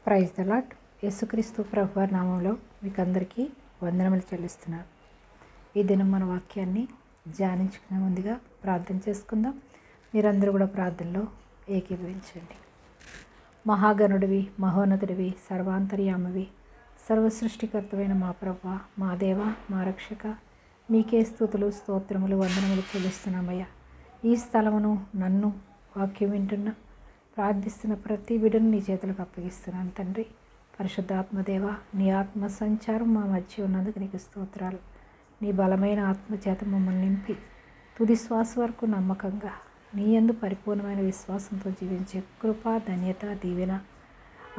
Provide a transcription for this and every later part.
Praise the lord. యేసుక్రీస్తు ప్రభువారి నామంలో మీకు అందరికీ వందనములు చెల్లిస్తున్నాను. ఈ దినం మన వాక్యాన్ని ధ్యానించుకునే ముందుగా ప్రార్థన చేసుకుందాం. మీరందరూ కూడా ప్రార్థనలో ఏకీభవించండి. మహాగణుడివి, మహోన్నతుడివి, సర్వాంతర్యామివి, సర్వసృష్టికర్తమైన మా ప్రభువా, మా దేవ, మా రక్షక, మీకే స్తుతులు, స్తోత్రములు, వందనములు చెల్లిస్తున్నామయ్యా. ఈ స్థలమును, నన్ను, వాక్యం వింటున్న ప్రార్థిస్తున్న ప్రతి బిడ్డను నీ చేతులకు అప్పగిస్తున్నాను తండ్రి. పరిశుద్ధాత్మదేవ, నీ ఆత్మ సంచారం మా మధ్య ఉన్నందుకు నీకు స్తోత్రాలు. నీ బలమైన ఆత్మ చేత మమ్మల్ని నింపి తుది శ్వాస వరకు నమ్మకంగా నీ యందు పరిపూర్ణమైన విశ్వాసంతో జీవించే కృప, ధన్యత, దీవెన,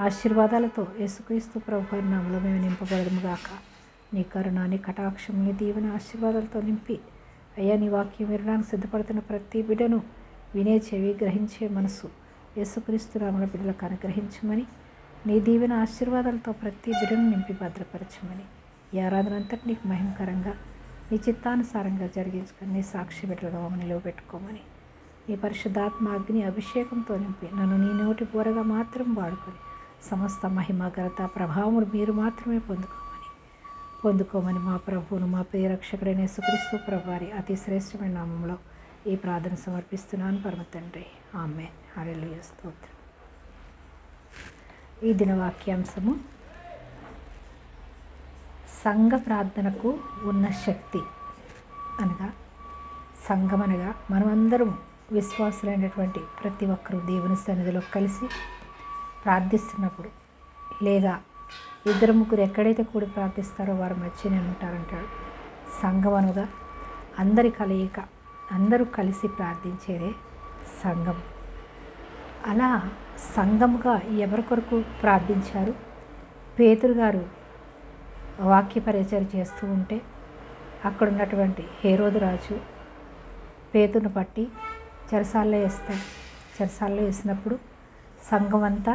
ఆశీర్వాదాలతో యేసుక్రీస్తు ప్రభువారి నామములో మేము నింపబడదుముగాక. నీ కరుణ, నీ కటాక్షం, నీ దీవెన, ఆశీర్వాదాలతో నింపి అయ్యా, నీ వాక్యం వినడానికి సిద్ధపడుతున్న ప్రతి బిడ్డను వినే చెవి, గ్రహించే మనసు యేసుక్రీస్తు నామములో బిడ్డలకు అనుగ్రహించమని, నీ దీవెన ఆశీర్వాదాలతో ప్రతి బిడ్డను నింపి భద్రపరచమని, ఈ ఆరాధన అంతటి నీకు మహిమకరంగా నీ చిత్తానుసారంగా జరిగించుకొని నీ సాక్షి బిడ్డలుగా మమ్మల్ని నిలవబెట్టుకోమని, నీ పరిశుద్ధాత్మ అగ్ని అభిషేకంతో నింపి నన్ను నీ నోటి బోరగా మాత్రం వాడుకొని సమస్త మహిమ, ఘనత, ప్రభావములు మీరు మాత్రమే పొందుకోమని మా ప్రభువును, మా ప్రియ రక్షకుడైన యేసుక్రీస్తు ప్రభువారి అతి శ్రేష్టమైన నామంలో ఈ ప్రార్థన సమర్పిస్తున్నాను పరమ తండ్రి. ఆమేన్. హల్లెలూయా. స్తోత్రం. ఈ దిన వాక్యాంశము సంఘ ప్రార్థనకు ఉన్న శక్తి అనగా, సంఘం అనగా మనమందరం విశ్వాసులైనటువంటి ప్రతి ఒక్కరూ దేవుని సన్నిధిలో కలిసి ప్రార్థిస్తున్నప్పుడు, లేదా ఇద్దరు ముగ్గురు ఎక్కడైతే కూడి ప్రార్థిస్తారో వారి మధ్యనే ఉంటారంటాడు. సంఘం అనగా అందరి కలయిక, అందరూ కలిసి ప్రార్థించేదే సంఘం. అలా సంఘముగా ఎవరి కొరకు ప్రార్థించారు? పేతురు గారు వాక్య పరిచయం చేస్తూ ఉంటే అక్కడ ఉన్నటువంటి హేరోదు రాజు పేతురును పట్టి చెరసాల్లో వేస్తాడు. చెరసాల్లో వేసినప్పుడు సంఘం అంతా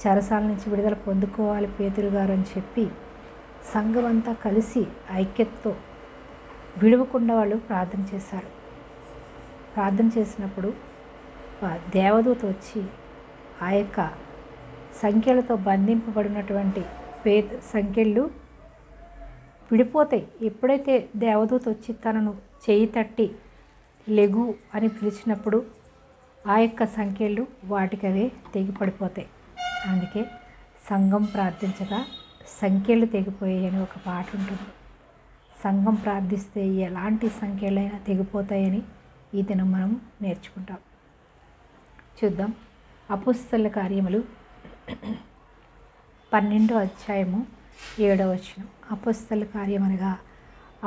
చెరసాల నుంచి విడుదల పొందుకోవాలి పేతురు గారు అని చెప్పి సంఘం అంతా కలిసి ఐక్యతతో విడవకుండా వాళ్ళు ప్రార్థన చేశారు. ప్రార్థన చేసినప్పుడు దేవదూత వచ్చి ఆ యొక్క సంఖ్యలతో బంధింపబడినటువంటి సంఖ్యలు విడిపోతాయి. ఎప్పుడైతే దేవదూత వచ్చి తనను చేయి తట్టి లెగు అని పిలిచినప్పుడు ఆ యొక్క సంఖ్యలు వాటికవే తెగిపడిపోతాయి. అందుకే సంఘం ప్రార్థించగా సంఖ్యలు తెగిపోయాయి అని ఒక పాట ఉంటుంది. సంఘం ప్రార్థిస్తే ఎలాంటి సంఖ్యలైనా తెగిపోతాయని ఈ దినం మనం నేర్చుకుంటాం. చూద్దాం. అపోస్తలుల కార్యములు 12వ అధ్యాయము 7వ వచనం. అపోస్తలుల కార్యం అనగా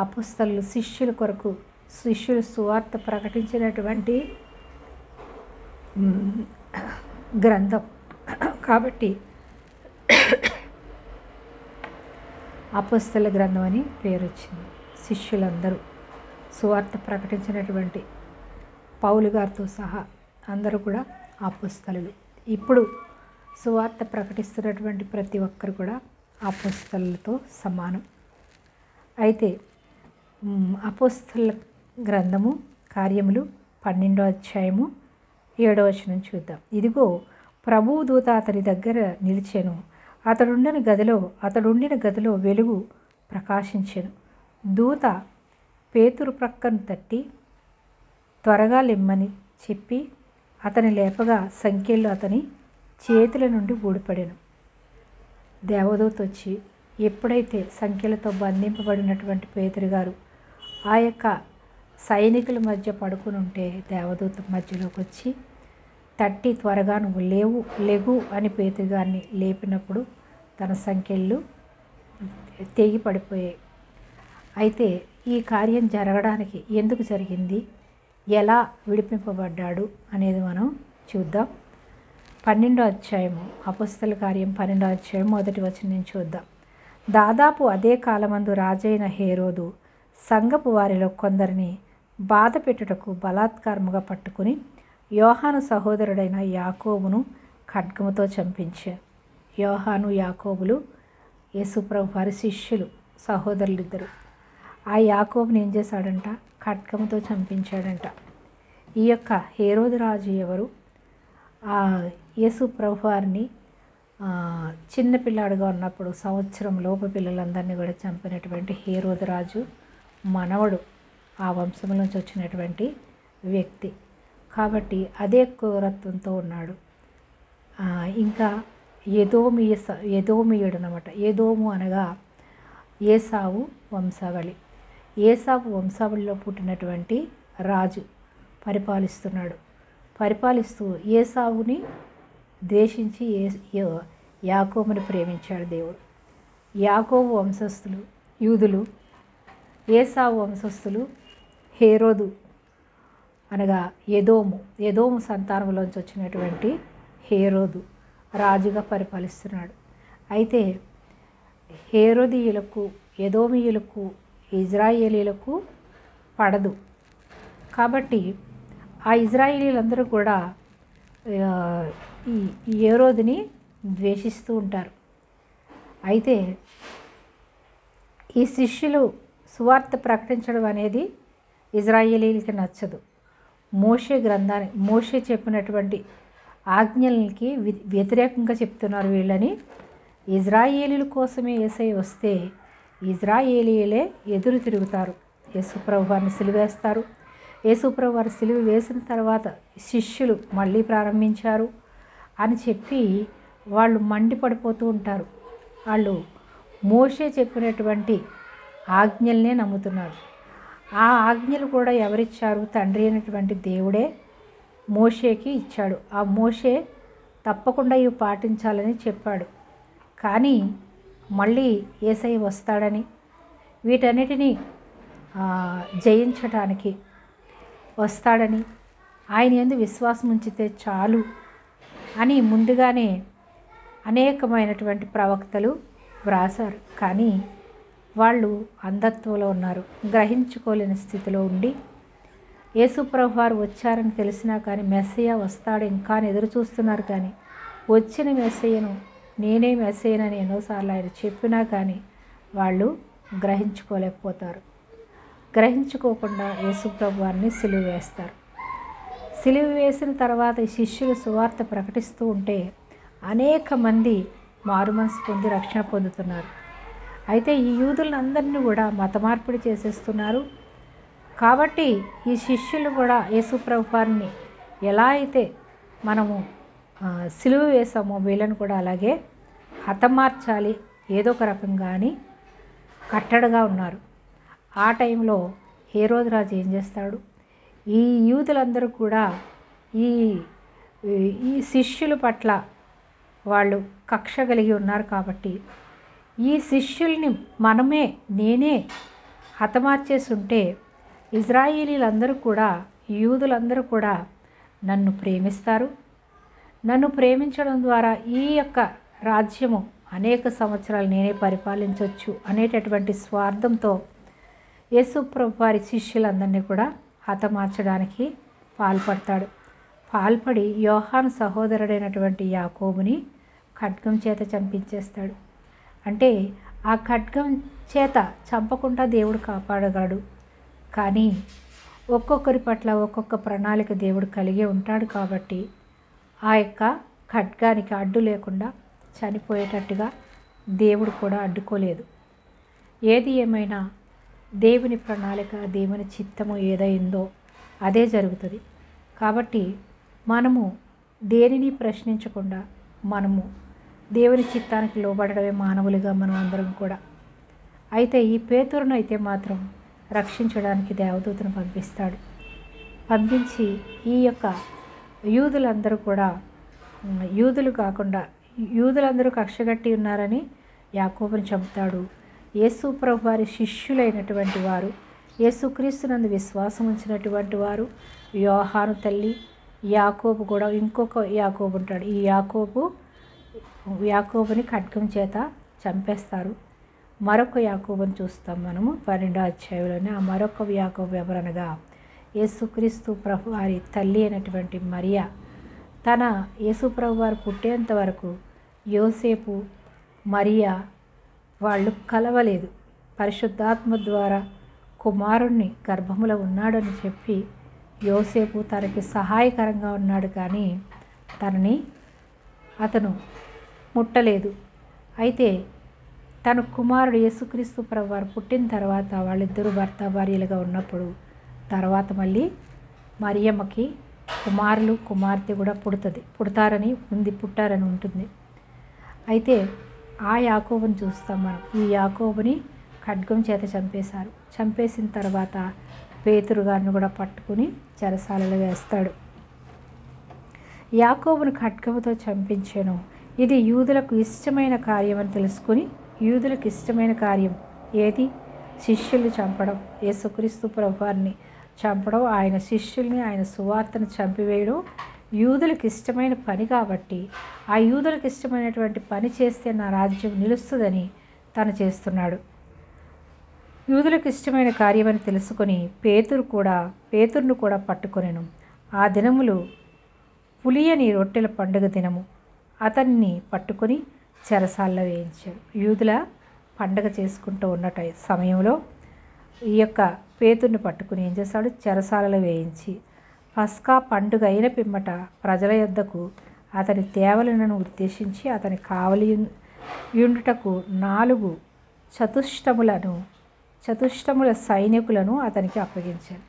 అపోస్తలులు శిష్యులు సువార్త ప్రకటించినటువంటి గ్రంథం కాబట్టి అపోస్తలుల గ్రంథం అని పేరు వచ్చింది. శిష్యులందరూ సువార్త ప్రకటించినటువంటి పౌలు గారితో సహా అందరూ కూడా అపోస్తలులు. ఇప్పుడు సువార్త ప్రకటిస్తున్నటువంటి ప్రతి ఒక్కరు కూడా అపోస్తలులతో సమానం. అయితే అపోస్తలుల గ్రంథము కార్యములు 12వ అధ్యాయము 7వ వచనం చూద్దాం. ఇదిగో, ప్రభువు దూత అతని దగ్గర నిలిచెను. అతడుండిన గదిలో వెలుగు ప్రకాశించెను. దూత పేతురు ప్రక్కను తట్టి త్వరగా లెమ్మని చెప్పి అతని లేపగా సంఖ్యలు అతని చేతుల నుండి ఊడిపడెను. దేవదూత వచ్చి ఎప్పుడైతే సంఖ్యలతో బంధింపబడినటువంటి పేతురు గారు ఆ యొక్క సైనికుల మధ్య పడుకుని ఉంటే దేవదూత మధ్యలోకి వచ్చి తట్టి త్వరగా నువ్వు లెగు అని పేతురు గారిని లేపినప్పుడు తన సంఖ్యలు తెగి పడిపోయాయి. అయితే ఈ కార్యం జరగడానికి ఎందుకు జరిగింది, ఎలా విడిపింపబడ్డాడు అనేది మనం చూద్దాం. 12వ అధ్యాయము అపోస్తలుల కార్యం 12వ అధ్యాయం 1వ వచనం నుంచి చూద్దాం. దాదాపు అదే కాలమందు రాజైన హేరోదు సంఘపు వారిలో కొందరిని బాధ పెట్టుటకు బలాత్కారముగా పట్టుకుని యోహాను సహోదరుడైన యాకోబును ఖడ్గముతో చంపించారు. యోహాను, యాకోబులు యేసుప్రభు వారి శిష్యులు, సహోదరులిద్దరు. ఆ యాకోబుని ఏం చేశాడంట? ఖడ్గముతో చంపించాడంట. ఈ యొక్క హేరోదు రాజు ఎవరు? యేసు ప్రభువారిని చిన్న పిల్లాడుగా ఉన్నప్పుడు సంవత్సరం లోపు పిల్లలందరినీ కూడా చంపినటువంటి హేరోదు రాజు మనవడు, ఆ వంశంలోంచి వచ్చినటువంటి వ్యక్తి కాబట్టి అదే క్రూరత్వంతో ఉన్నాడు. ఇంకా ఎదోమీయుడు అనమాట. ఎదోము అనగా ఏసావు వంశావళి. ఏసావు వంశావళిలో పుట్టినటువంటి రాజు పరిపాలిస్తూ ఏసావుని ద్వేషించి యాకోబుని ప్రేమించాడు దేవుడు. యాకోబు వంశస్థులు యూదులు, ఏసావు వంశస్థులు హేరోదు అనగా ఎదోము సంతానంలోంచి వచ్చినటువంటి హేరోదు రాజుగా పరిపాలిస్తున్నాడు. అయితే హేరోదీయులకు, ఎదోమీయులకు, ఇజ్రాయేలీలకు పడదు. కాబట్టి ఆ ఇజ్రాయేలీలందరూ కూడా ఈ హేరోదుని ద్వేషిస్తూ ఉంటారు. అయితే ఈ శిష్యులు సువార్త ప్రకటించడం అనేది ఇజ్రాయేలీలకి నచ్చదు. మోషే చెప్పినటువంటి ఆజ్ఞలకి వ్యతిరేకంగా చెప్తున్నారు వీళ్ళని. ఇజ్రాయేలీల కోసమే యేసయ్య వస్తే ఇజ్రాయేలీలే ఎదురు తిరుగుతారు. యేసుప్రభు వారిని సిలువేస్తారు. యేసుప్రభు వారు సిలువ వేసిన తర్వాత శిష్యులు మళ్ళీ ప్రారంభించారు అని చెప్పి వాళ్ళు మండిపడిపోతూ ఉంటారు. వాళ్ళు మోషే చెప్పినటువంటి ఆజ్ఞల్నే నమ్ముతున్నారు. ఆ ఆజ్ఞలు కూడా ఎవరిచ్చారు? తండ్రి అయినటువంటి దేవుడే మోషేకి ఇచ్చాడు. ఆ మోషే తప్పకుండా ఇవి పాటించాలని చెప్పాడు. కానీ మళ్ళీ యేసయ్య వస్తాడని, వీటన్నిటినీ జయించడానికి వస్తాడని, ఆయన యందు విశ్వాసం ఉంచితే చాలు అని ముందుగానే అనేకమైనటువంటి ప్రవక్తలు వ్రాసారు. కానీ వాళ్ళు అంధత్వంలో ఉన్నారు, గ్రహించుకోలేని స్థితిలో ఉండి యేసుప్రభు వారు వచ్చారని తెలిసినా కానీ మెస్సయ్య వస్తాడు ఇంకా అని ఎదురు చూస్తున్నారు. కానీ వచ్చిన మెస్సయ్యను నేనే మెస్సయ్యనని ఎన్నోసార్లు ఆయన చెప్పినా కానీ వాళ్ళు గ్రహించుకోలేకపోతారు. గ్రహించుకోకుండా యేసుప్రభు వారిని సిలువ వేస్తారు. సిలువ వేసిన తర్వాత ఈ శిష్యులు సువార్త ప్రకటిస్తూ ఉంటే అనేక మంది మారుమనసు పొంది రక్షణ పొందుతున్నారు. అయితే ఈ యూదులందరినీ కూడా మత మార్పిడి చేసేస్తున్నారు. కాబట్టి ఈ శిష్యులు కూడా యేసుప్రభు వారిని ఎలా అయితే మనము సిలువ వేసామో వీళ్ళని కూడా అలాగే హతమార్చాలి ఏదో ఒక రకంగా అని కట్టడగా ఉన్నారు. ఆ టైంలో హేరోదు రాజు ఏం చేస్తాడు? ఈ యూదులందరూ కూడా ఈ శిష్యుల పట్ల వాళ్ళు కక్ష కలిగి ఉన్నారు. కాబట్టి ఈ శిష్యుల్ని నేనే హతమార్చేసి ఉంటే ఇజ్రాయేలీలందరూ కూడా, యూదులందరూ కూడా నన్ను ప్రేమిస్తారు. నన్ను ప్రేమించడం ద్వారా ఈ యొక్క రాజ్యము అనేక సంవత్సరాలు నేనే పరిపాలించవచ్చు అనేటటువంటి స్వార్థంతో యేసుప్రభు వారి శిష్యులందరినీ కూడా హతమార్చడానికి పాల్పడి యోహాను సహోదరుడైనటువంటి యాకోబుని ఖడ్గం చేత చంపించేస్తాడు. అంటే ఆ ఖడ్గం చేత చంపకుండా దేవుడు కాపాడగలడు. కానీ ఒక్కొక్కరి పట్ల ఒక్కొక్క ప్రణాళిక దేవుడు కలిగి ఉంటాడు. కాబట్టి ఆ యొక్క ఖడ్గానికి అడ్డు లేకుండా చనిపోయేటట్టుగా దేవుడు కూడా అడ్డుకోలేదు. ఏది ఏమైనా దేవుని ప్రణాళిక, దేవుని చిత్తము ఏదైందో అదే జరుగుతుంది. కాబట్టి మనము దేనిని ప్రశ్నించకుండా మనము దేవుని చిత్తానికి లోబడడమే మానవులుగా మనం అందరం కూడా. అయితే ఈ పేతురును అయితే మాత్రం రక్షించడానికి దేవదూతను పంపించి ఈ యొక్క యూదులందరూ కూడా యూదులందరూ కక్షగట్టి ఉన్నారని యాకోబుని చంపుతాడు. యేసుప్రభు వారి శిష్యులైనటువంటి వారు, యేసుక్రీస్తునందు విశ్వాసం ఉంచినటువంటి వారు, యోహాను తల్లి యాకోబు కూడా ఇంకొక యాకోబు ఉంటాడు. ఈ యాకోబుని ఖడ్గం చేత చంపేస్తారు. మరొక యాకోబుని చూస్తాం మనము 12వ అధ్యాయంలోనే. ఆ మరొక యాకోబు ఎవరనగా యేసుక్రీస్తు ప్రభు వారి తల్లి అయినటువంటి మరియా. తన యేసుప్రభు వారు పుట్టేంత వరకు యోసేపు, మరియా వాళ్ళు కలవలేదు. పరిశుద్ధాత్మ ద్వారా కుమారుణ్ణి గర్భములో ఉన్నాడని చెప్పి యోసేపు తనకి సహాయకరంగా ఉన్నాడు. కానీ అతను ముట్టలేదు. అయితే తన కుమారుడు యేసుక్రీస్తు ప్రభువారు పుట్టిన తర్వాత వాళ్ళిద్దరూ భర్త భార్యలుగా ఉన్నప్పుడు తర్వాత మళ్ళీ మరియమ్మకి కుమారులు కుమార్తె కూడా పుట్టారని ఉంటుంది. అయితే ఆ యాకోబుని చూస్తాం మనం. ఈ యాకోబుని ఖడ్గం చేత చంపేశారు. చంపేసిన తర్వాత పేతురు గారిని కూడా పట్టుకుని చెరసాలలో వేస్తాడు. యాకోబును ఖడ్గముతో చంపించెను. ఇది యూదులకు ఇష్టమైన కార్యం అని తెలుసుకుని, యూదులకు ఇష్టమైన కార్యం ఏది? శిష్యుల్ని చంపడం, యేసుక్రీస్తు ప్రభువారిని చంపడం, ఆయన శిష్యుల్ని, ఆయన సువార్తను చంపివేయడం యూదులకు ఇష్టమైన పని కాబట్టి, ఆ యూదులకు ఇష్టమైనటువంటి పని చేస్తే నా రాజ్యం నిలుస్తుందని తను చేస్తున్నాడు. యూదులకు ఇష్టమైన కార్యమని తెలుసుకొని పేతురును కూడా పట్టుకొనెను. ఆ దినములు పులియని రొట్టెల పండుగ దినము. అతన్ని పట్టుకొని చెరసాల్లో వేయించాడు. యూదుల పండగ చేసుకుంటూ ఉన్న సమయంలో ఈ యొక్క పేతురుని పట్టుకుని ఏం చేశాడు? చెరసాలలో వేయించి పస్కా పండుగ అయిన పిమ్మట ప్రజల యొద్దకు అతని తేవలను ఉద్దేశించి అతని కావలి యుండుటకు 4 చతుష్టముల సైనికులను అతనికి అప్పగించాడు.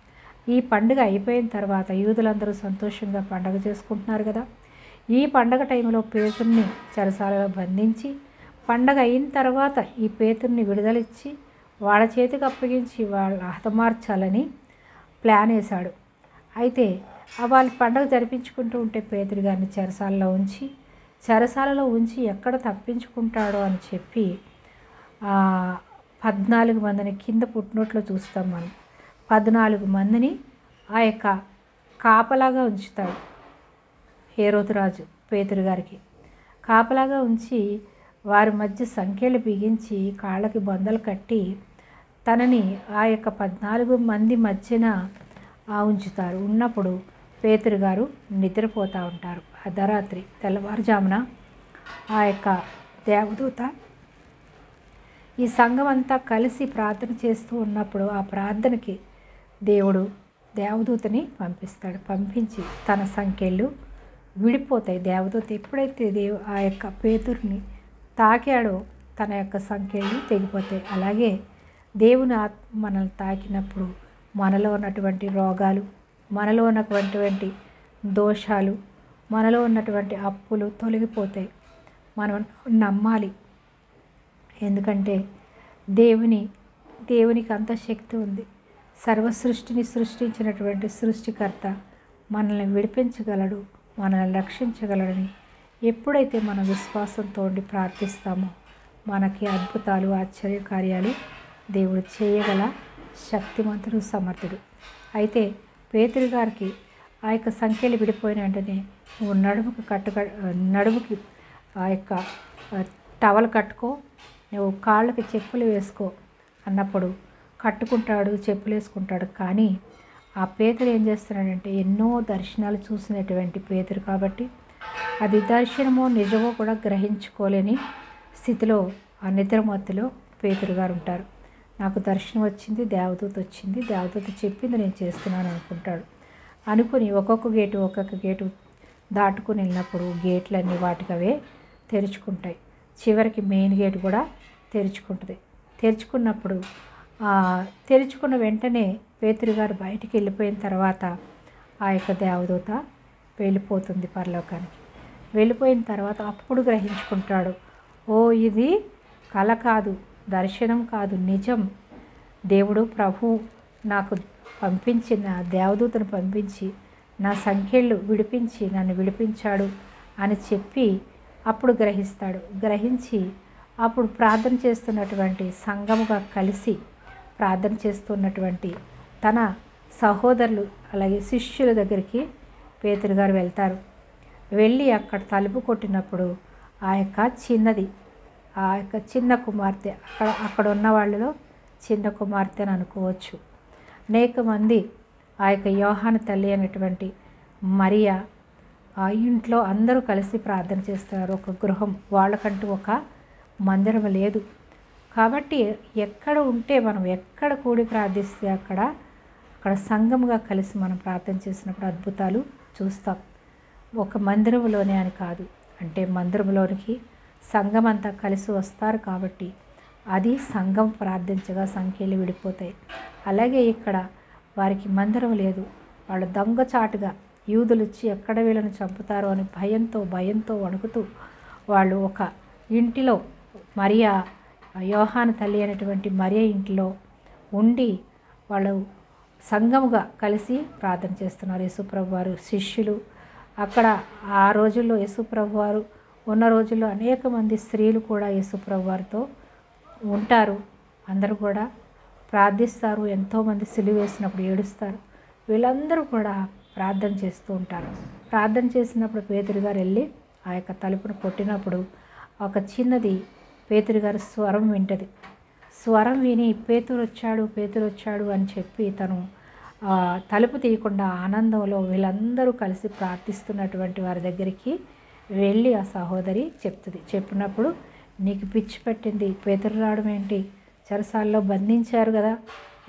ఈ పండుగ అయిపోయిన తర్వాత యూదులందరూ సంతోషంగా పండుగ చేసుకుంటున్నారు కదా. ఈ పండగ టైంలో పేతుర్ని చెరసాలలో బంధించి పండగ అయిన తర్వాత ఈ పేతుర్ని విడుదలిచ్చి వాళ్ళ చేతికి అప్పగించి వాళ్ళ హతమార్చాలని ప్లాన్ వేశాడు. అయితే వాళ్ళు పండగ జరిపించుకుంటూ ఉంటే పేతురు గారిని చెరసాలలో ఉంచి ఎక్కడ తప్పించుకుంటాడో అని చెప్పి 14 మందిని కింద పుట్టినట్లో చూస్తాం మనం. 14 మందిని ఆ యొక్క కాపలాగా ఉంచుతాడు హేరోదు రాజు పేతురు గారికి. కాపలాగా ఉంచి వారి మధ్య సంఖ్యలు బిగించి కాళ్ళకి బొందలు కట్టి తనని ఆ యొక్క 14 మంది మధ్యన ఉంచుతారు. ఉన్నప్పుడు పేతురు గారు నిద్రపోతూ ఉంటారు. అర్ధరాత్రి తెల్లవారుజామున ఆ యొక్క దేవదూత ఈ సంఘం అంతా కలిసి ప్రార్థన చేస్తూ ఉన్నప్పుడు ఆ ప్రార్థనకి దేవుడు దేవదూతని పంపిస్తాడు. పంపించి తన సంఖ్యలు విడిపోతాయి. దేవదూత ఎప్పుడైతే ఆ యొక్క పేతురుని తాకాడో తన యొక్క సంఖ్యలు తెగిపోతాయి. అలాగే దేవుని ఆత్మ మనల్ని తాకినప్పుడు మనలో ఉన్నటువంటి రోగాలు, మనలో ఉన్నటువంటి దోషాలు, మనలో ఉన్నటువంటి అప్పులు తొలగిపోతాయి. మనం నమ్మాలి. ఎందుకంటే దేవునికి అంత శక్తి ఉంది. సర్వసృష్టిని సృష్టించినటువంటి సృష్టికర్త మనల్ని విడిపించగలడు, మనల్ని రక్షించగలడని ఎప్పుడైతే మన విశ్వాసంతో ప్రార్థిస్తామో మనకి అద్భుతాలు, ఆశ్చర్య కార్యాలు దేవుడు చేయగల శక్తిమంతుడు, సమర్థుడు. అయితే పేతురు గారికి ఆ యొక్క సంఖ్యలు విడిపోయిన వెంటనే నువ్వు నడుముకి ఆ యొక్క టవల్ కట్టుకో, నువ్వు కాళ్ళకి చెప్పులు వేసుకో అన్నప్పుడు కట్టుకుంటాడు, చెప్పులు వేసుకుంటాడు. కానీ ఆ పేతురు ఏం చేస్తున్నాడంటే ఎన్నో దర్శనాలు చూసినటువంటి పేతురు కాబట్టి అది దర్శనమో నిజమో కూడా గ్రహించుకోలేని స్థితిలో ఆ నిద్రమత్తులో పేతురు గారు ఉంటారు. నాకు దర్శనం వచ్చింది, దేవదూత చెప్పింది నేను చేస్తున్నాను అనుకుంటాడు. అనుకుని ఒక్కొక్క గేటు దాటుకుని వెళ్ళినప్పుడు గేట్లన్నీ వాటికవే తెరుచుకుంటాయి. చివరికి మెయిన్ గేట్ కూడా తెరుచుకుంటుంది. తెరుచుకున్నప్పుడు తెరుచుకున్న వెంటనే పేతురు గారు బయటికి వెళ్ళిపోయిన తర్వాత ఆ యొక్క దేవదూత వెళ్ళిపోతుంది పరలోకానికి. వెళ్ళిపోయిన తర్వాత అప్పుడు గ్రహించుకుంటాడు, ఓ ఇది కల కాదు, దర్శనం కాదు, నిజం. దేవుడు ప్రభు నాకు పంపించిన దేవదూతను పంపించి నా సంఖ్యలు విడిపించి నన్ను విడిపించాడు అని చెప్పి అప్పుడు గ్రహిస్తాడు. గ్రహించి అప్పుడు ప్రార్థన చేస్తున్నటువంటి సంఘముగా కలిసి ప్రార్థన చేస్తున్నటువంటి తన సహోదరులు అలాగే శిష్యుల దగ్గరికి పేతురు గారు వెళ్తారు. వెళ్ళి అక్కడ తలుపు కొట్టినప్పుడు ఆ యొక్క చిన్న కుమార్తె అక్కడ ఉన్న వాళ్ళలో చిన్న కుమార్తె అని అనుకోవచ్చు. అనేక మంది ఆ యొక్క యోహాను తల్లి అనేటువంటి మరియా ఆ ఇంట్లో అందరూ కలిసి ప్రార్థన చేస్తున్నారు. ఒక గృహం, వాళ్ళకంటూ ఒక మందిరం లేదు కాబట్టి ఎక్కడ ఉంటే మనం ఎక్కడ కూడి ప్రార్థిస్తే అక్కడ సంఘముగా కలిసి మనం ప్రార్థన చేసినప్పుడు అద్భుతాలు చూస్తాం. ఒక మందిరంలోనే అని కాదు, అంటే మందిరంలోనికి సంఘం అంతా కలిసి వస్తారు కాబట్టి అది సంఘం ప్రార్థించగా సంఖ్యలు విడిపోతాయి. అలాగే ఇక్కడ వారికి మందిరం లేదు. వాళ్ళు దొంగచాటుగా యూదులు వచ్చి ఎక్కడ వీళ్ళని చంపుతారో అని భయంతో వణుకుతూ వాళ్ళు ఒక ఇంటిలో మరియా, యోహాను తల్లి అయినటువంటి మరియా ఇంటిలో ఉండి వాళ్ళు సంఘముగా కలిసి ప్రార్థన చేస్తున్నారు. యేసుప్రభు వారు శిష్యులు అక్కడ ఆ రోజుల్లో యేసుప్రభు వారు ఉన్న రోజుల్లో అనేక మంది స్త్రీలు కూడా యేసుప్రభు వారితో ఉంటారు. అందరూ కూడా ప్రార్థిస్తారు. ఎంతోమంది సిలువ వేసినప్పుడు ఏడుస్తారు. వీళ్ళందరూ కూడా ప్రార్థన చేస్తూ ఉంటారు. ప్రార్థన చేసినప్పుడు పేతురు గారు వెళ్ళి ఆ యొక్క తలుపును కొట్టినప్పుడు ఒక చిన్నది పేతురు గారి స్వరం వింటది. స్వరం విని పేతురు వచ్చాడు అని చెప్పి తను తలుపు తీయకుండా ఆనందంలో వీళ్ళందరూ కలిసి ప్రార్థిస్తున్నటువంటి వారి దగ్గరికి వెళ్ళి ఆ సహోదరి చెప్తుంది. చెప్పినప్పుడు నీకు పిచ్చి పట్టింది, పేతురు రావడం ఏంటి, చెరసాల్లో బంధించారు కదా,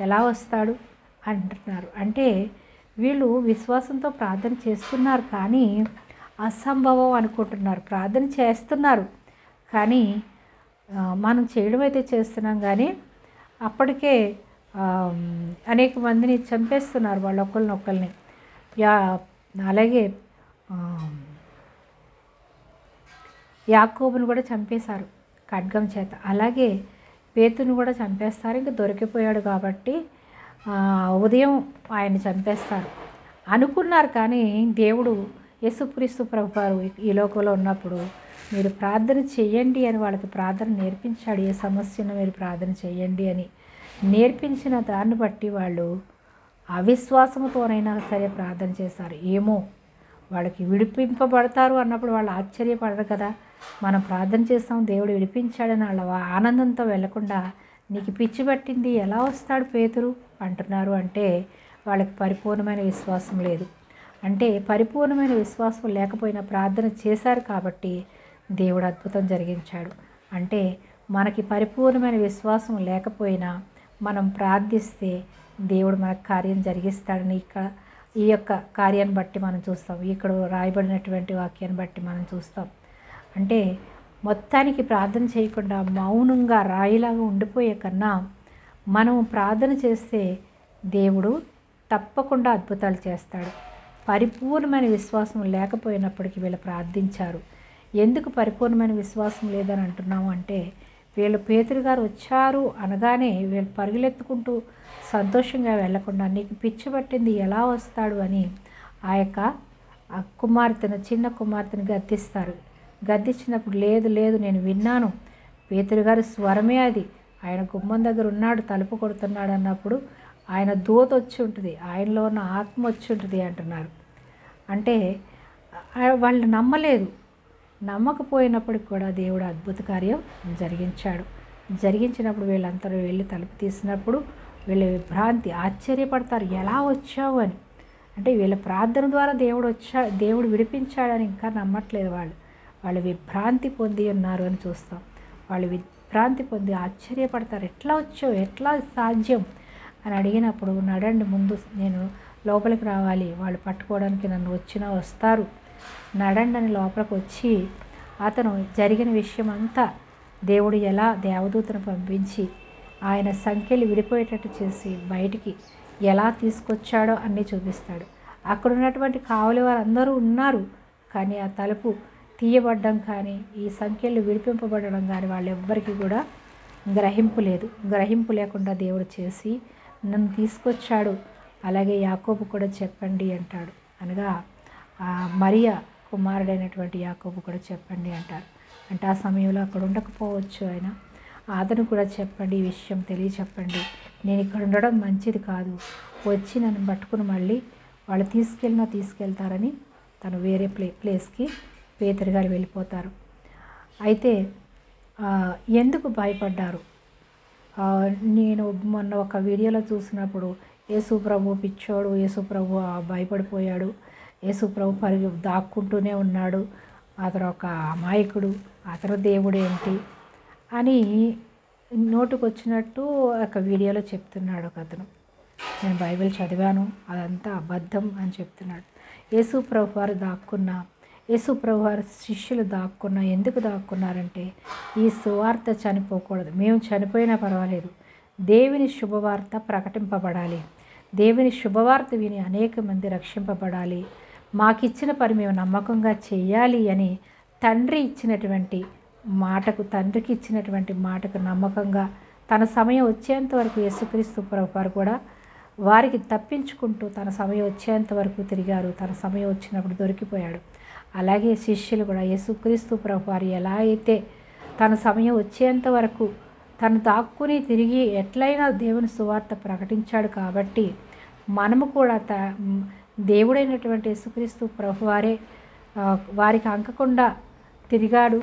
ఎలా వస్తాడు అంటున్నారు. అంటే వీళ్ళు విశ్వాసంతో ప్రార్థన చేస్తున్నారు కానీ అసంభవం అనుకుంటున్నారు. ప్రార్థన చేస్తున్నారు కానీ మనం చేయడం అయితే చేస్తున్నాం కానీ అప్పటికే అనేక మందిని చంపేస్తున్నారు వాళ్ళు ఒకరినొకరిని. అలాగే యాకోబును కూడా చంపేశారు ఖడ్గం చేత. అలాగే పేతురుని కూడా చంపేస్తారు. ఇంకా దొరికిపోయాడు కాబట్టి ఉదయం ఆయన్ని చంపేస్తారు అనుకున్నారు. కానీ దేవుడు యేసుక్రీస్తు ప్రభువారు ఈ లోకంలో ఉన్నప్పుడు మీరు ప్రార్థన చేయండి అని వాళ్ళకి ప్రార్థన నేర్పించాడు. ఏ సమస్యను మీరు ప్రార్థన చేయండి అని నేర్పించిన దాన్ని బట్టి వాళ్ళు అవిశ్వాసంతోనైనా సరే ప్రార్థన చేశారు. ఏమో వాళ్ళకి విడిపింపబడతారు అన్నప్పుడు వాళ్ళు ఆశ్చర్యపడరు కదా. మనం ప్రార్థన చేస్తాం, దేవుడు విడిపించాడని వాళ్ళ ఆనందంతో వెళ్లకుండా నీకు పిచ్చి పట్టింది, ఎలా వస్తాడు పేతురు అంటున్నారు. అంటే వాళ్ళకి పరిపూర్ణమైన విశ్వాసం లేదు. అంటే పరిపూర్ణమైన విశ్వాసం లేకపోయినా ప్రార్థన చేశారు కాబట్టి దేవుడు అద్భుతం జరిగించాడు. అంటే మనకి పరిపూర్ణమైన విశ్వాసం లేకపోయినా మనం ప్రార్థిస్తే దేవుడు మనకు కార్యం జరిగిస్తాడని ఈ యొక్క కార్యాన్ని బట్టి మనం చూస్తాం. ఇక్కడ రాయబడినటువంటి వాక్యాన్ని బట్టి మనం చూస్తాం. అంటే మొత్తానికి ప్రార్థన చేయకుండా మౌనంగా రాయిలాగా ఉండిపోయే కన్నా మనం ప్రార్థన చేస్తే దేవుడు తప్పకుండా అద్భుతాలు చేస్తాడు. పరిపూర్ణమైన విశ్వాసం లేకపోయినప్పటికీ వీళ్ళు ప్రార్థించారు. ఎందుకు పరిపూర్ణమైన విశ్వాసం లేదని అంటున్నాము అంటే వీళ్ళు పేతురు గారు వచ్చారు అనగానే వీళ్ళు పరుగులెత్తుకుంటూ సంతోషంగా వెళ్లకుండా నీకు పిచ్చి పట్టింది, ఎలా వస్తాడు అని ఆ యొక్క చిన్న కుమార్తెను గద్దిస్తారు. గద్దించినప్పుడు లేదు నేను విన్నాను, పేతురు గారి స్వరమే అది, ఆయన గుమ్మం దగ్గర ఉన్నాడు, తలుపు కొడుతున్నాడు అన్నప్పుడు ఆయన దూత వచ్చి ఉంటుంది, ఆయనలో ఉన్న ఆత్మ వచ్చి ఉంటుంది అంటున్నారు. అంటే వాళ్ళు నమ్మలేదు. నమ్మకపోయినప్పటికి కూడా దేవుడు అద్భుత కార్యం జరిగించినప్పుడు వీళ్ళందరూ వెళ్ళి తలుపు తీసినప్పుడు వీళ్ళ విభ్రాంతి, ఆశ్చర్యపడతారు ఎలా వచ్చావు అని. అంటే వీళ్ళ ప్రార్థన ద్వారా దేవుడు విడిపించాడని ఇంకా నమ్మట్లేదు. వాళ్ళు విభ్రాంతి పొంది ఉన్నారు అని చూస్తాం. వాళ్ళు విభ్రాంతి పొంది ఆశ్చర్యపడతారు, ఎట్లా వచ్చావు, ఎట్లా సాధ్యం అని అడిగినప్పుడు నడండి ముందు, నేను లోపలికి రావాలి, వాళ్ళు పట్టుకోవడానికి నన్ను వచ్చినా వస్తారు, నడండి అని లోపలికి వచ్చి అతను జరిగిన విషయం అంతా దేవుడు ఎలా దేవదూతను పంపించి ఆయన సంఖ్యలు విడిపోయేటట్టు చేసి బయటికి ఎలా తీసుకొచ్చాడో అన్నీ చూపిస్తాడు. అక్కడ ఉన్నటువంటి కావలి వారందరూ ఉన్నారు కానీ ఆ తలుపు తీయబడ్డం కానీ ఈ సంఖ్యలు విడిపింపబడడం కానీ వాళ్ళెవ్వరికీ కూడా గ్రహింపు లేకుండా దేవుడు చేసి నన్ను తీసుకొచ్చాడు. అలాగే యాకోబు కూడా చెప్పండి అంటాడు. అనగా మరియా కుమారుడైనటువంటి యాకోబు కూడా చెప్పండి అంటారు. అంటే ఆ సమయంలో అక్కడ ఉండకపోవచ్చు ఆయన, అతను కూడా చెప్పండి, ఈ విషయం తెలియచెప్పండి, నేను ఇక్కడ ఉండడం మంచిది కాదు, వచ్చి నన్ను పట్టుకుని మళ్ళీ వాళ్ళు తీసుకెళ్తారని తను వేరే ప్లేస్కి పేతురు గారు వెళ్ళిపోతారు. అయితే ఎందుకు భయపడ్డారు? నేను మొన్న ఒక వీడియోలో చూసినప్పుడు యేసుప్రభు పిచ్చోడు, యేసుప్రభు భయపడిపోయాడు, యేసుప్రభు దాక్కుంటూనే ఉన్నాడు, అతను ఒక అమాయకుడు, అతను దేవుడు ఏంటి అని నోటుకొచ్చినట్టు ఒక వీడియోలో చెప్తున్నాడు ఒక అతను. నేను బైబిల్ చదివాను, అదంతా అబద్ధం అని చెప్తున్నాడు. యేసుప్రభు వారు దాక్కున్న యేసు ప్రభువారి శిష్యులు ఎందుకు దాక్కున్నారంటే ఈ సువార్త చనిపోకూడదు, మేము చనిపోయినా పర్వాలేదు, దేవుని శుభవార్త ప్రకటింపబడాలి, దేవుని శుభవార్త విని అనేక మంది రక్షింపబడాలి, మాకిచ్చిన పని మేము నమ్మకంగా చేయాలి అని తండ్రికి ఇచ్చినటువంటి మాటకు నమ్మకంగా తన సమయం వచ్చేంత వరకు యేసుక్రీస్తు ప్రభువారు కూడా వారికి తప్పించుకుంటూ తన సమయం వచ్చేంత వరకు తిరిగారు. తన సమయం వచ్చినప్పుడు దొరికిపోయాడు. అలాగే శిష్యులు కూడా యేసుక్రీస్తు ప్రభువారు ఎలా అయితే తన సమయం వచ్చేంత వరకు తను దాక్కుని తిరిగి ఎట్లయినా దేవుని సువార్త ప్రకటించాడు కాబట్టి మనము కూడా దేవుడైనటువంటి యేసుక్రీస్తు ప్రభువారే వారికి అంకకుండా తిరిగాడు,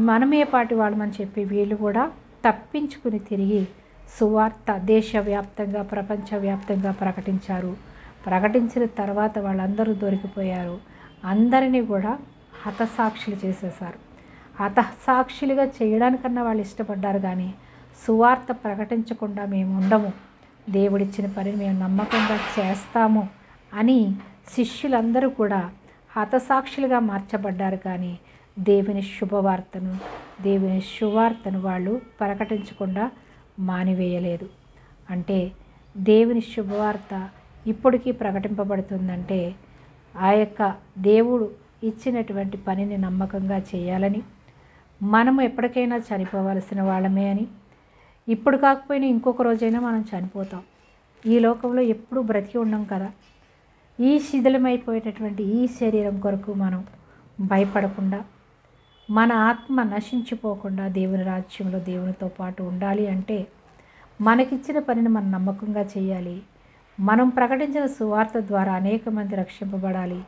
మనమే పాటి వాళ్ళమని చెప్పి వీళ్ళు కూడా తప్పించుకుని తిరిగి సువార్త దేశవ్యాప్తంగా ప్రపంచవ్యాప్తంగా ప్రకటించారు. ప్రకటించిన తర్వాత వాళ్ళందరూ దొరికిపోయారు. అందరినీ కూడా హతసాక్షులు చేసేశారు. హతసాక్షులుగా చేయడానికన్నా వాళ్ళు ఇష్టపడ్డారు, కానీ సువార్త ప్రకటించకుండా మేము ఉండము, దేవుడిచ్చిన పనిని మేము నమ్మకంగా చేస్తాము అని శిష్యులందరూ కూడా హతసాక్షులుగా మార్చబడ్డారు. కానీ దేవుని శుభవార్తను వాళ్ళు ప్రకటించకుండా మానివేయలేదు. అంటే దేవుని శుభవార్త ఇప్పటికీ ప్రకటింపబడుతుందంటే ఆ యొక్క దేవుడు ఇచ్చినటువంటి పనిని నమ్మకంగా చేయాలని, మనము ఎప్పటికైనా చనిపోవలసిన వాళ్ళమే అని, ఇప్పుడు కాకపోయినా ఇంకొక రోజైనా మనం చనిపోతాం, ఈ లోకంలో ఎప్పుడూ బ్రతికి ఉండం కదా, ఈ శిథిలమైపోయేటటువంటి ఈ శరీరం కొరకు మనం భయపడకుండా మన ఆత్మ నశించిపోకుండా దేవుని రాజ్యంలో దేవునితో పాటు ఉండాలి అంటే మనకిచ్చిన పనిని మనం నమ్మకంగా చేయాలి. మనం ప్రకటించిన సువార్త ద్వారా అనేక మంది రక్షింపబడాలి,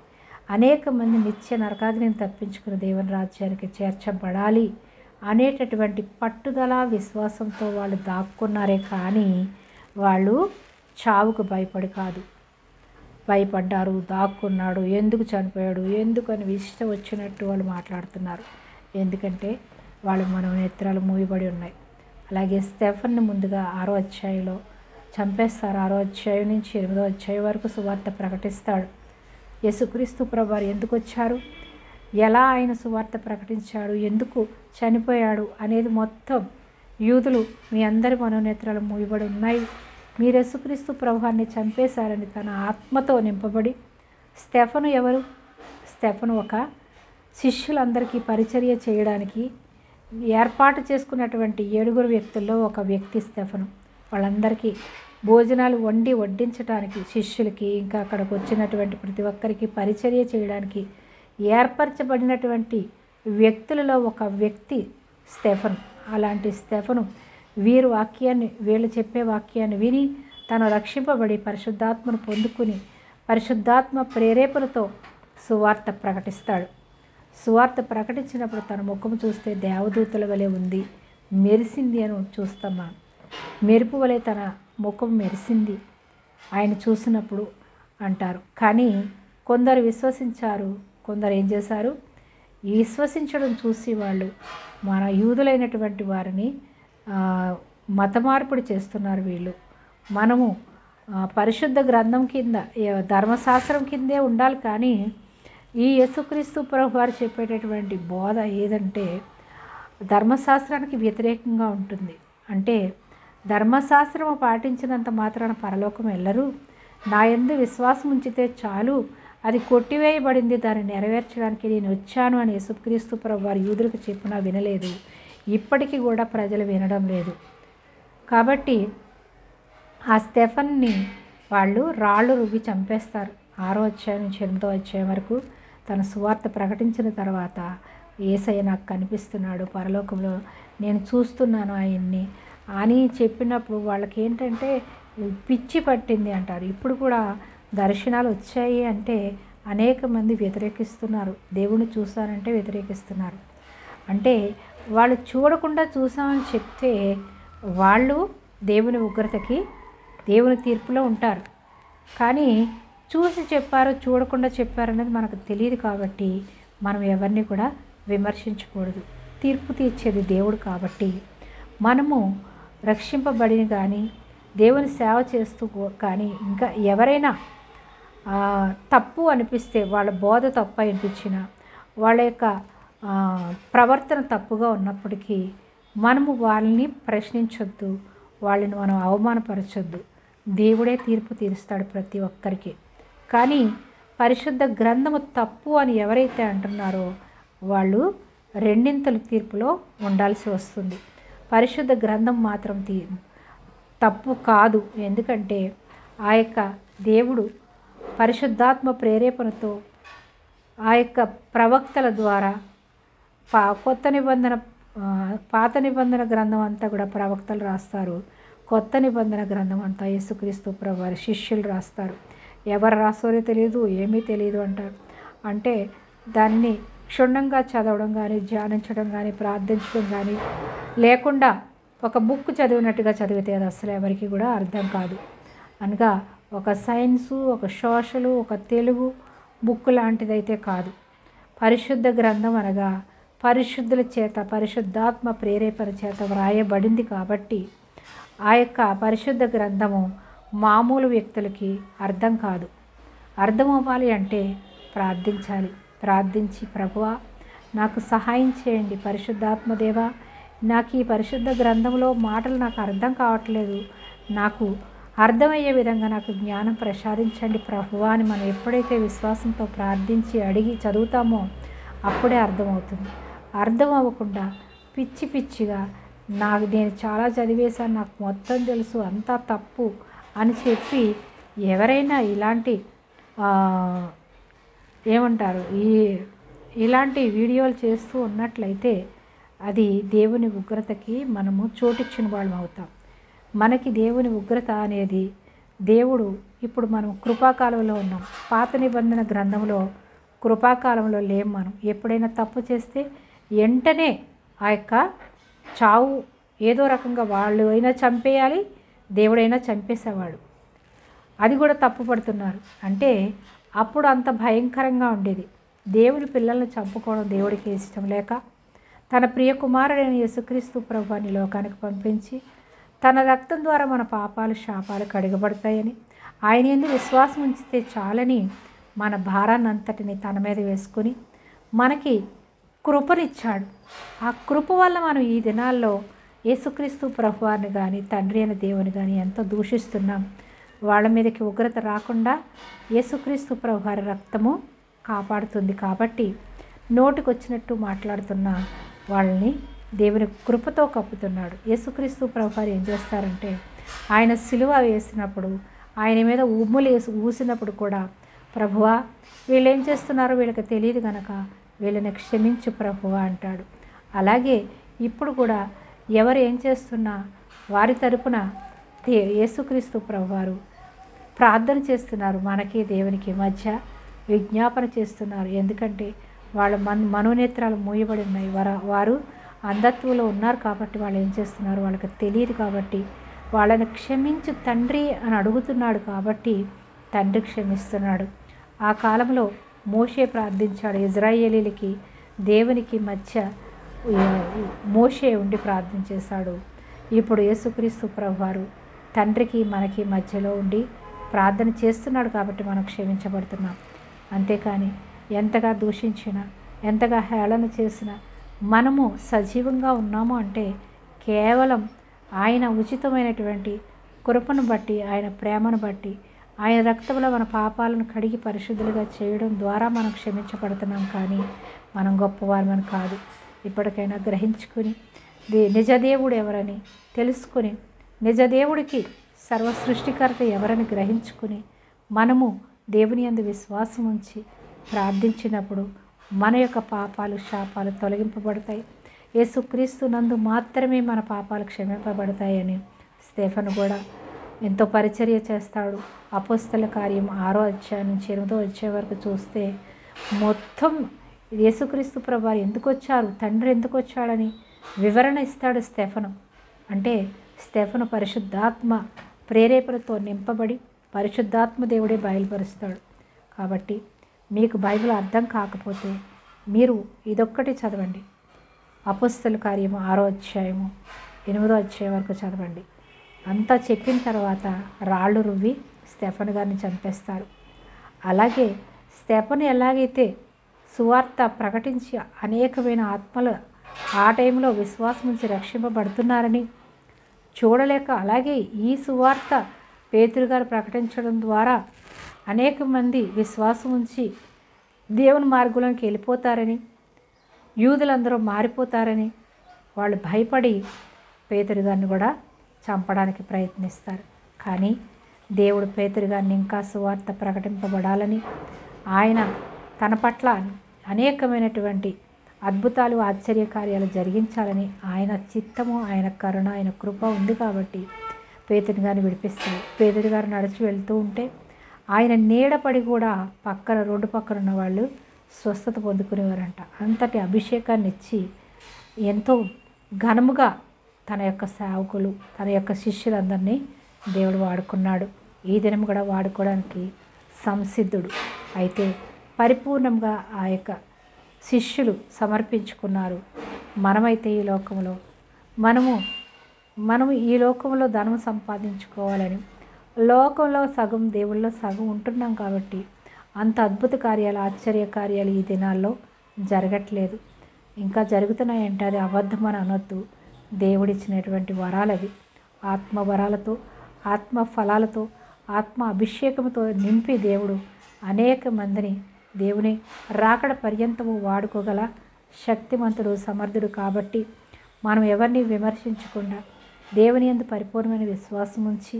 అనేక మంది నిత్య నరకాగ్నిని తప్పించుకుని దేవుని రాజ్యానికి చేర్చబడాలి అనేటటువంటి పట్టుదల విశ్వాసంతో వాళ్ళు దాక్కున్నారే కానీ వాళ్ళు చావుకు భయపడ్డారు, దాక్కున్నాడు, ఎందుకు చనిపోయాడు, ఎందుకని ఇష్టం వచ్చినట్టు వాళ్ళు మాట్లాడుతున్నారు. ఎందుకంటే వాళ్ళు మనోనేత్రాలు మూయబడి ఉన్నాయి. అలాగే స్టెఫన్ని ముందుగా 6వ అధ్యాయంలో చంపేస్తారు. 6వ అధ్యాయం నుంచి 8వ అధ్యాయం వరకు సువార్త ప్రకటిస్తాడు. యేసుక్రీస్తు ప్రభువారు ఎందుకు వచ్చారు, ఎలా ఆయన సువార్త ప్రకటించాడు, ఎందుకు చనిపోయాడు అనేది మొత్తం యూదులు మీ అందరి మనోనేత్రాలు మూయబడి ఉన్నాయి, మీరు యేసుక్రీస్తు ప్రభువాన్ని చంపేశారని తన ఆత్మతో నింపబడి స్టెఫను ఎవరు? స్టెఫను ఒక శిష్యులందరికీ పరిచర్య చేయడానికి ఏర్పాటు చేసుకున్నటువంటి 7 వ్యక్తుల్లో ఒక వ్యక్తి స్టెఫను. వాళ్ళందరికీ భోజనాలు వడ్డించడానికి శిష్యులకి ఇంకా అక్కడికి వచ్చినటువంటి ప్రతి ఒక్కరికి పరిచర్య చేయడానికి ఏర్పరచబడినటువంటి వ్యక్తులలో ఒక వ్యక్తి స్టెఫను. అలాంటి స్టెఫను వీళ్ళు చెప్పే వాక్యాన్ని విని తను రక్షింపబడి పరిశుద్ధాత్మను పొందుకుని పరిశుద్ధాత్మ ప్రేరేపణతో సువార్త ప్రకటిస్తాడు. సువార్త ప్రకటించినప్పుడు తన ముఖం చూస్తే దేవదూతల వలె ఉంది, మెరిసింది అని చూస్తామా, మెరుపు వలె తన ముఖం మెరిసింది ఆయన చూసినప్పుడు అంటారు. కానీ కొందరు విశ్వసించారు, కొందరు ఏం చేశారు, విశ్వసించడం చూసి వాళ్ళు మన యూదులైనటువంటి వారిని మత మార్పిడి చేస్తున్నారు. వీళ్ళు మనము పరిశుద్ధ గ్రంథం కింద ధర్మశాస్త్రం కిందే ఉండాలి, కానీ ఈ యేసుక్రీస్తు ప్రభువారు చెప్పేటటువంటి బోధ ఏదంటే ధర్మశాస్త్రానికి వ్యతిరేకంగా ఉంటుంది. అంటే ధర్మశాస్త్రము పాటించినంత మాత్రాన పరలోకం వెళ్ళరు, నా యందు విశ్వాసం ఉంచితే చాలు, అది కొట్టివేయబడింది, దాన్ని నెరవేర్చడానికి నేను వచ్చాను అని యేసుక్రీస్తు ప్రభువారు యూదులకు చెప్పినా వినలేదు. ఇప్పటికీ కూడా ప్రజలు వినడం లేదు. కాబట్టి ఆ స్టెఫన్ని వాళ్ళు రాళ్ళు రువ్వి చంపేస్తారు. 6వ అధ్యాయం నుంచి 8వ అధ్యాయం వరకు తన సువార్త ప్రకటించిన తర్వాత యేసయ్య నాకు కనిపిస్తున్నాడు పరలోకంలో, నేను చూస్తున్నాను ఆయన్ని అని చెప్పినప్పుడు వాళ్ళకి ఏంటంటే పిచ్చి పట్టింది అంటారు. ఇప్పుడు కూడా దర్శనాలు వచ్చాయి అంటే అనేక మంది వ్యతిరేకిస్తున్నారు, దేవుని చూశానంటే వ్యతిరేకిస్తున్నారు. అంటే వాళ్ళు చూడకుండా చూసామని చెప్తే వాళ్ళు దేవుని ఉగ్రతకి దేవుని తీర్పులో ఉంటారు. కానీ చూసి చెప్పారు చూడకుండా చెప్పారు అనేది మనకు తెలియదు కాబట్టి మనం ఎవరిని కూడా విమర్శించకూడదు. తీర్పు తీర్చేది దేవుడు కాబట్టి మనము రక్షింపబడిన కానీ దేవుని సేవ చేస్తూ కానీ ఇంకా ఎవరైనా తప్పు అనిపిస్తే, వాళ్ళ బోధ తప్పు అనిపించినా, వాళ్ళ యొక్క ప్రవర్తన తప్పుగా ఉన్నప్పటికీ మనము వాళ్ళని ప్రశ్నించొద్దు, వాళ్ళని మనం అవమానపరచొద్దు. దేవుడే తీర్పు తీరుస్తాడు ప్రతి ఒక్కరికి. కానీ పరిశుద్ధ గ్రంథము తప్పు అని ఎవరైతే అంటున్నారో వాళ్ళు రెండింతలు తీర్పులో ఉండాల్సి వస్తుంది. పరిశుద్ధ గ్రంథం మాత్రం తప్పు కాదు. ఎందుకంటే ఆ యొక్క దేవుడు పరిశుద్ధాత్మ ప్రేరేపణతో ఆ యొక్క ప్రవక్తల ద్వారా పాత నిబంధన గ్రంథం అంతా కూడా ప్రవక్తలు రాస్తారు. కొత్త నిబంధన గ్రంథం అంతా యేసుక్రీస్తు ప్రభువారి శిష్యులు రాస్తారు. ఎవరు రాస్తారో తెలియదు, ఏమీ తెలియదు అంటారు. అంటే దాన్ని క్షుణ్ణంగా చదవడం కానీ, ధ్యానించడం కానీ, ప్రార్థించడం కానీ లేకుండా ఒక బుక్ చదివినట్టుగా చదివితే అది అసలు ఎవరికి కూడా అర్థం కాదు. అనగా ఒక సైన్సు, ఒక సోషలు, ఒక తెలుగు బుక్ లాంటిదైతే కాదు. పరిశుద్ధ గ్రంథం అనగా పరిశుద్ధుల చేత, పరిశుద్ధాత్మ ప్రేరేపణ చేత వ్రాయబడింది కాబట్టి ఆ యొక్క పరిశుద్ధ గ్రంథము మామూలు వ్యక్తులకి అర్థం కాదు. అర్థం అవ్వాలి అంటే ప్రార్థించాలి. ప్రార్థించి, ప్రభువా నాకు సహాయం చేయండి, పరిశుద్ధాత్మదేవా నాకు ఈ పరిశుద్ధ గ్రంథంలో మాటలు నాకు అర్థం కావట్లేదు, నాకు అర్థమయ్యే విధంగా నాకు జ్ఞానం ప్రసాదించండి ప్రభువా అని మనం ఎప్పుడైతే విశ్వాసంతో ప్రార్థించి అడిగి చదువుతామో అప్పుడే అర్థమవుతుంది. అర్థం అవ్వకుండా పిచ్చి పిచ్చిగా నేను చాలా చదివేశాను, నాకు మొత్తం తెలుసు, అంతా తప్పు అని చెప్పి ఎవరైనా ఇలాంటి ఇలాంటి వీడియోలు చేస్తూ ఉన్నట్లయితే అది దేవుని ఉగ్రతకి మనము చోటిచ్చిన వాళ్ళం అవుతాం. మనకి దేవుని ఉగ్రత అనేది దేవుడు ఇప్పుడు మనం కృపాకాలంలో ఉన్నాం. పాత నిబంధన గ్రంథంలో కృపాకాలంలో లేం. మనం ఎప్పుడైనా తప్పు చేస్తే వెంటనే ఆ యొక్క చావు ఏదో రకంగా వాళ్ళు అయినా చంపేయాలి, దేవుడైనా చంపేసేవాడు. అది కూడా తప్పు పడుతున్నారు. అంటే అప్పుడు అంత భయంకరంగా ఉండేది. దేవుని పిల్లల్ని చంపుకోవడం దేవుడికి ఇష్టం లేక తన ప్రియ కుమారుడైన యేసుక్రీస్తు ప్రభువుని లోకానికి పంపించి తన రక్తం ద్వారా మన పాపాలు శాపాలు కడిగబడతాయని, ఆయన యందు విశ్వాసం ఉంచితే చాలని మన భారాన్ని అంతటిని తన మీద వేసుకుని మనకి కృపనిచ్చాడు. ఆ కృప వల్ల మనం ఈ దినాల్లో యేసుక్రీస్తు ప్రభువారిని కానీ, తండ్రి అయిన దేవుని కానీ ఎంతో దూషిస్తున్నాం. వాళ్ళ మీదకి ఉగ్రత రాకుండా యేసుక్రీస్తు ప్రభువారి రక్తము కాపాడుతుంది. కాబట్టి నోటికొచ్చినట్టు మాట్లాడుతున్న వాళ్ళని దేవుని కృపతో కప్పుతున్నాడు. యేసుక్రీస్తు ప్రభువారు ఏం చేస్తారంటే ఆయన సిలువ వేసినప్పుడు, ఆయన మీద ఉమ్ములు ఊసినప్పుడు కూడా ప్రభువా వీళ్ళు ఏం చేస్తున్నారో వీళ్ళకి తెలియదు కనుక వీళ్ళని క్షమించు ప్రభువా అంటాడు. అలాగే ఇప్పుడు కూడా ఎవరు ఏం చేస్తున్నా వారి తరపున యేసుక్రీస్తు ప్రభువారు ప్రార్థన చేస్తున్నారు. మనకి దేవునికి మధ్య విజ్ఞాపన చేస్తున్నారు. ఎందుకంటే వాళ్ళ మనోనేత్రాలు మూయబడి ఉన్నాయి. వారు అంధత్వంలో ఉన్నారు కాబట్టి వాళ్ళు ఏం చేస్తున్నారు వాళ్ళకి తెలియదు. కాబట్టి వాళ్ళని క్షమించు తండ్రి అని అడుగుతున్నాడు. కాబట్టి తండ్రి క్షమిస్తున్నాడు. ఆ కాలంలో మోషే ప్రార్థించాడు. ఇజ్రాయేలీలకి దేవునికి మధ్య మోషే ఉండి ప్రార్థన చేశాడు. ఇప్పుడు యేసుక్రీస్తు ప్రభువారు తండ్రికి మనకి మధ్యలో ఉండి ప్రార్థన చేస్తున్నాడు. కాబట్టి మనం క్షమించబడుతున్నాం. అంతేకాని ఎంతగా దూషించినా, ఎంతగా హేళన చేసినా మనము సజీవంగా ఉన్నాము అంటే కేవలం ఆయన ఉచితమైనటువంటి కృపను బట్టి, ఆయన ప్రేమను బట్టి, ఆయన రక్తంలో మన పాపాలను కడిగి పరిశుద్ధులుగా చేయడం ద్వారా మనం క్షమించబడుతున్నాం. కానీ మనం గొప్పవారమని కాదు. ఇప్పటికైనా గ్రహించుకుని నిజదేవుడు ఎవరని తెలుసుకుని, నిజదేవుడికి సర్వ సృష్టికర్త ఎవరని గ్రహించుకుని మనము దేవుని యందు విశ్వాసం ఉంచి ప్రార్థించినప్పుడు మన యొక్క పాపాలు శాపాలు తొలగింపబడతాయి. యేసుక్రీస్తు నందు మాత్రమే మన పాపాలు క్షమింపబడతాయని స్టెఫెను కూడా ఎంతో పరిచర్య చేస్తాడు. అపోస్తల కార్యం 6వ అధ్యాయం నుంచి 8వ అధ్యాయం వరకు చూస్తే మొత్తం యేసుక్రీస్తు ప్రభువారు ఎందుకు వచ్చారు, తండ్రి ఎందుకు వచ్చాడని వివరణ ఇస్తాడు స్టెఫెను. అంటే స్టెఫెను పరిశుద్ధాత్మ ప్రేరేపణతో నింపబడి పరిశుద్ధాత్మ దేవుడే బయలుపరుస్తాడు. కాబట్టి మీకు బైబిల్ అర్థం కాకపోతే మీరు ఇదొక్కటి చదవండి. అపోస్తల కార్యము 6వ అధ్యాయము 8వ అధ్యాయం వరకు చదవండి. అంతా చెప్పిన తర్వాత రాళ్ళు రువ్వి స్టెఫెను గారిని చంపేస్తారు. అలాగే స్టెఫెను ఎలాగైతే సువార్త ప్రకటించి అనేకమైన ఆత్మలు ఆ టైంలో విశ్వాసం నుంచి రక్షింపబడుతున్నారని చూడలేక, అలాగే ఈ సువార్త పేతురు గారు ప్రకటించడం ద్వారా అనేక మంది విశ్వాసం ఉంచి దేవుని మార్గంలోకి వెళ్ళిపోతారని, యూదులందరూ మారిపోతారని వాళ్ళు భయపడి పేతురు గారిని కూడా చంపడానికి ప్రయత్నిస్తారు. కానీ దేవుడు పేతురు గారిని ఇంకా సువార్త ప్రకటింపబడాలని, ఆయన తన పట్ల అనేకమైనటువంటి అద్భుతాలు ఆశ్చర్యకార్యాలు జరిగించాలని ఆయన చిత్తము, ఆయన కరుణ, ఆయన కృప ఉంది కాబట్టి పేతురు గారిని విడిపిస్తారు. పేతురు గారు నడిచి వెళ్తూ ఉంటే ఆయన నీడపడి కూడా పక్కన రోడ్డు పక్కన ఉన్న వాళ్ళు స్వస్థత పొందుకునేవారంట. అంతటి అభిషేకాన్ని ఇచ్చి ఎంతో ఘనముగా తన యొక్క సేవకులు, తన యొక్క శిష్యులందరినీ దేవుడు వాడుకున్నాడు. ఈ దినం కూడా వాడుకోవడానికి సంసిద్ధుడు. అయితే పరిపూర్ణంగా ఆ యొక్క శిష్యులు సమర్పించుకున్నారు. మనమైతే ఈ లోకంలో మనము ఈ లోకంలో ధనం సంపాదించుకోవాలని, లోకంలో సగం దేవుళ్ళలో సగం ఉంటున్నాం కాబట్టి అంత అద్భుత కార్యాలు, ఆశ్చర్య కార్యాలు ఈ దినాల్లో జరగట్లేదు. ఇంకా జరుగుతున్నాయంటే అది అబద్ధం అని అనొద్దు. దేవుడిచ్చినటువంటి వరాలవి. ఆత్మ వరాలతో, ఆత్మ ఫలాలతో, ఆత్మ అభిషేకంతో నింపి దేవుడు అనేక మందిని దేవుని రాకడ పర్యంతము వాడుకోగల శక్తిమంతుడు, సమర్థుడు. కాబట్టి మనం ఎవరిని విమర్శించకుండా దేవుని యందు పరిపూర్ణమైన విశ్వాసం ఉంచి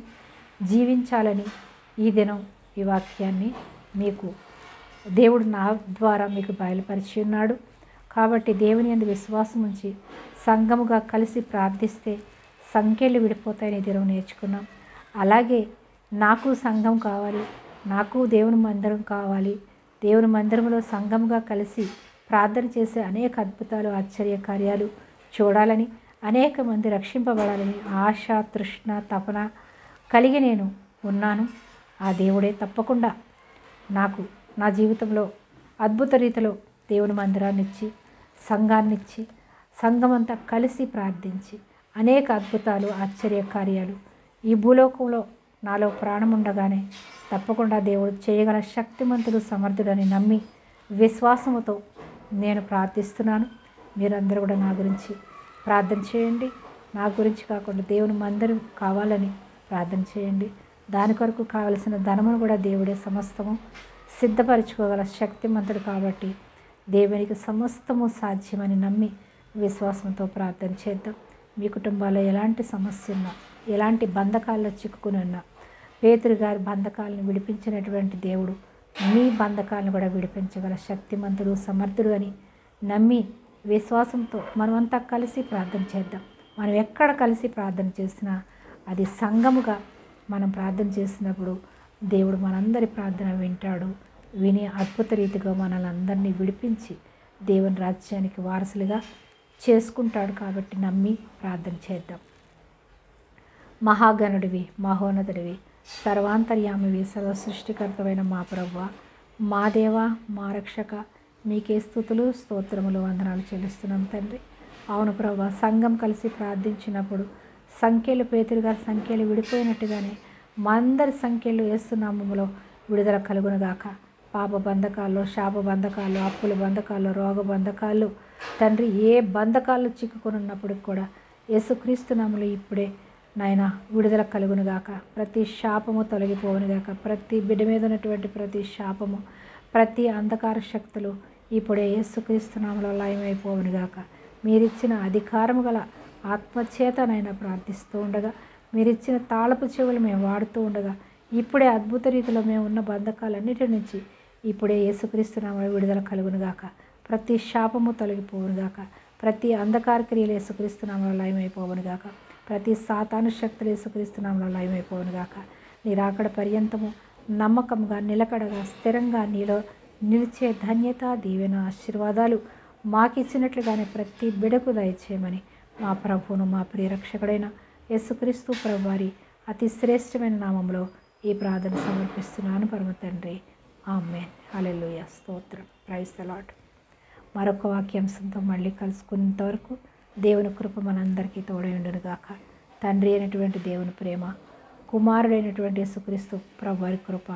జీవించాలని ఈ దినం ఈ వాక్యాన్ని మీకు దేవుడు నా ద్వారా మీకు బయలుపరిచి ఉన్నాడు. కాబట్టి దేవుని యందు విశ్వాసం ఉంచి సంఘముగా కలిసి ప్రార్థిస్తే సంఖ్యలు విడిపోతాయని దినం నేర్చుకున్నాం. అలాగే నాకు సంఘం కావాలి, నాకు దేవుని మందిరం కావాలి, దేవుని మందిరంలో సంఘముగా కలిసి ప్రార్థన చేసే అనేక అద్భుతాలు, ఆశ్చర్య కార్యాలు చూడాలని, అనేక మంది రక్షింపబడాలని ఆశ, తృష్ణ, తపన కలిగి నేను ఉన్నాను. ఆ దేవుడే తప్పకుండా నాకు నా జీవితంలో అద్భుత రీతిలో దేవుని మందిరాన్ని ఇచ్చి, సంఘాన్ని ఇచ్చి, సంఘమంతా కలిసి ప్రార్థించి అనేక అద్భుతాలు, ఆశ్చర్య కార్యాలు ఈ భూలోకంలో నాలో ప్రాణం ఉండగానే తప్పకుండా దేవుడు చేయగల శక్తిమంతుడు, సమర్థుడని నమ్మి విశ్వాసముతో నేను ప్రార్థిస్తున్నాను. మీరందరూ కూడా నా గురించి ప్రార్థన చేయండి. నా గురించి కాకుండా దేవుని మందిరం కావాలని ప్రార్థన చేయండి. దాని కొరకు కావలసిన ధనమును కూడా దేవుడే సమస్తము సిద్ధపరచుకోగల శక్తిమంతుడు కాబట్టి దేవునికి సమస్తము సాధ్యమని నమ్మి విశ్వాసంతో ప్రార్థన చేద్దాం. మీ కుటుంబాల్లో ఎలాంటి సమస్య ఉన్నా, ఎలాంటి బంధకాల్లో చిక్కుకుని ఉన్నా, పేతురు గారి బంధకాలను విడిపించినటువంటి దేవుడు మీ బంధకాలను కూడా విడిపించగల శక్తిమంతుడు, సమర్థుడు అని నమ్మి విశ్వాసంతో మనమంతా కలిసి ప్రార్థన చేద్దాం. మనం ఎక్కడ కలిసి ప్రార్థన చేసినా అది సంఘముగా మనం ప్రార్థన చేసినప్పుడు దేవుడు మనందరి ప్రార్థన వింటాడు. విని అద్భుత రీతిగా మనల్ని అందరినీ విడిపించి దేవుని రాజ్యానికి వారసులుగా చేసుకుంటాడు. కాబట్టి నమ్మి ప్రార్థన చేద్దాం. మహాగణుడివి, మహోన్నతుడివి, సర్వాంతర్యామివి, సర్వ సృష్టికర్తమైన మా ప్రభువా, మా దేవా, మా రక్షక, మీకే స్తుతులు, స్తోత్రములు, వందనాలు చెల్లిస్తున్నాం తండ్రి. అవును ప్రభువా, సంఘం కలిసి ప్రార్థించినప్పుడు సంఖ్యలు పేతురు గారి సంఖ్యలు విడిపోయినట్టుగానే మా అందరి సంఖ్యలు యేసునామములో విడుదల కలుగునుగాక. పాప బంధకాల్లో, శాప బంధకాల్లో, అప్పుల బంధకాల్లో, రోగ బంధకాల్లో తండ్రి ఏ బంధకాల్లో చిక్కుకొని ఉన్నప్పటికి కూడా యేసుక్రీస్తు నామములో ఇప్పుడే నాయన విడుదల కలుగునుగాక. ప్రతి శాపము తొలగిపోవునుగాక. ప్రతి బిడ్డ మీద ఉన్నటువంటి ప్రతి శాపము, ప్రతి అంధకార శక్తులు ఇప్పుడే యేసుక్రీస్తు నామములో లయమైపోవునుగాక. మీరిచ్చిన అధికారము గల ఆత్మచేతనైనా ప్రార్థిస్తూ ఉండగా, మీరిచ్చిన తాళపు చెవులు మేము వాడుతూ ఉండగా ఇప్పుడే అద్భుత రీతిలో మేము ఉన్న బంధకాలన్నిటి నుంచి ఇప్పుడే యేసుక్రీస్తు నామములో విడుదల కలుగునుగాక. ప్రతి శాపము తొలగిపోవునుగాక. ప్రతి అంధకార క్రియలు యేసుక్రీస్తు నామములో లయమైపోవునుగాక. ప్రతి సాతాను శక్తులు యేసుక్రీస్తు నామములో లయమైపోవునుగాక. నీ రాకడ పర్యంతము నమ్మకంగా, నిలకడగా, స్థిరంగా నీలో నిలిచే ధన్యత, దీవెన, ఆశీర్వాదాలు మాకిచ్చినట్లుగానే ప్రతి బిడకు దయచేయమని మా ప్రభువును, మా ప్రియరక్షకుడైన యేసుక్రీస్తు ప్రభువారి అతి శ్రేష్టమైన నామంలో ఈ ప్రార్థన సమర్పిస్తున్నాను పరమ తండ్రి. ఆమేన్. హల్లెలూయా. స్తోత్రం. Praise the lord. మరొక వాక్యాంశంతో మళ్ళీ కలుసుకునేంత వరకు దేవుని కృప మనందరికీ తోడై ఉండునుగాక. తండ్రి అయినటువంటి దేవుని ప్రేమ, కుమారుడైనటువంటి యేసుక్రీస్తు ప్రభువారి కృప,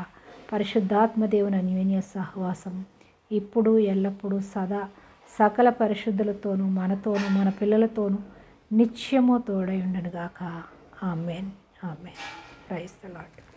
పరిశుద్ధాత్మ దేవుని అన్యోన్య సహవాసం ఇప్పుడు ఎల్లప్పుడూ సదా సకల పరిశుద్ధులతోనూ మనతోనూ మన పిల్లలతోనూ నిత్యము తోడై ఉండనుగాక. Amen. Amen. Praise the lord.